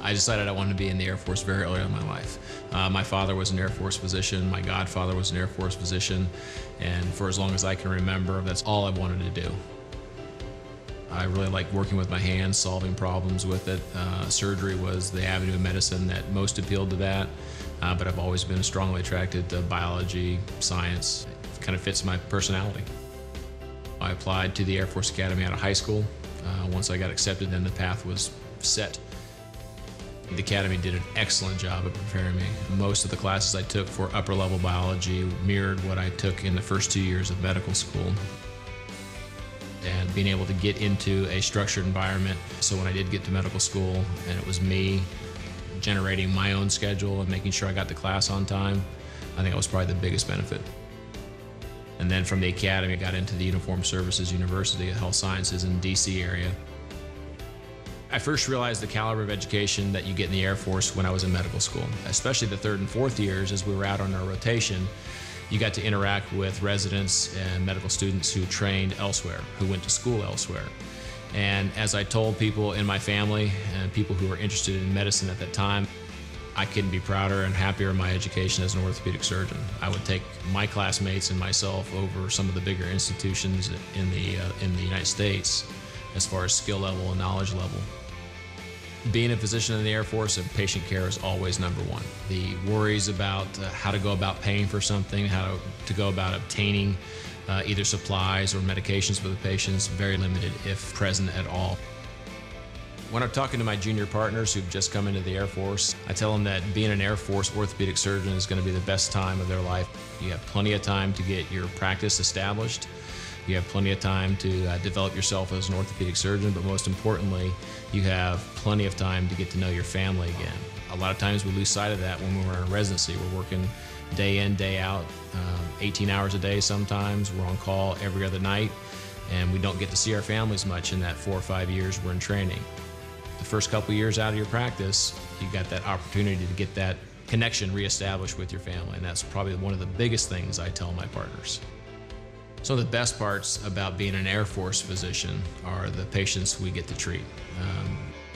I decided I wanted to be in the Air Force very early in my life. My father was an Air Force physician, my godfather was an Air Force physician, and for as long as I can remember, that's all I wanted to do. I really like working with my hands, solving problems with it. Surgery was the avenue of medicine that most appealed to that, but I've always been strongly attracted to biology, science. It kind of fits my personality. I applied to the Air Force Academy out of high school. Once I got accepted, then the path was set. The Academy did an excellent job of preparing me. Most of the classes I took for upper-level biology mirrored what I took in the first 2 years of medical school. And being able to get into a structured environment, so when I did get to medical school and it was me generating my own schedule and making sure I got to class on time, I think that was probably the biggest benefit. And then from the Academy, I got into the Uniformed Services University of Health Sciences in the DC area. I first realized the caliber of education that you get in the Air Force when I was in medical school, especially the third and fourth years as we were out on our rotation. You got to interact with residents and medical students who trained elsewhere, who went to school elsewhere. And as I told people in my family and people who were interested in medicine at that time, I couldn't be prouder and happier in my education as an orthopedic surgeon. I would take my classmates and myself over some of the bigger institutions in the United States as far as skill level and knowledge level. Being a physician in the Air Force and patient care is always number one. The worries about how to go about paying for something, how to go about obtaining either supplies or medications for the patients, very limited, if present at all. When I'm talking to my junior partners who've just come into the Air Force, I tell them that being an Air Force orthopedic surgeon is going to be the best time of their life. You have plenty of time to get your practice established. You have plenty of time to develop yourself as an orthopedic surgeon, but most importantly, you have plenty of time to get to know your family again. A lot of times we lose sight of that when we're in residency. We're working day in, day out, 18 hours a day sometimes. We're on call every other night, and we don't get to see our families much in that 4 or 5 years we're in training. The first couple years out of your practice, you got that opportunity to get that connection reestablished with your family, and that's probably one of the biggest things I tell my partners. Some of the best parts about being an Air Force physician are the patients we get to treat.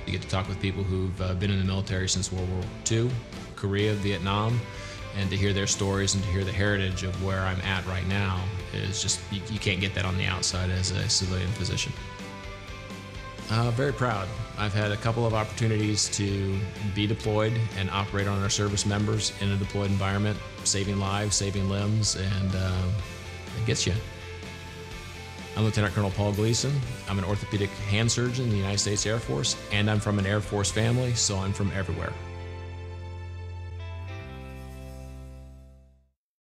You get to talk with people who've been in the military since World War II, Korea, Vietnam, and to hear their stories and to hear the heritage of where I'm at right now is just, you can't get that on the outside as a civilian physician. Very proud. I've had a couple of opportunities to be deployed and operate on our service members in a deployed environment, saving lives, saving limbs, and it gets you. I'm Lieutenant Colonel Paul Gleason. I'm an orthopedic hand surgeon in the United States Air Force, and I'm from an Air Force family, so I'm from everywhere.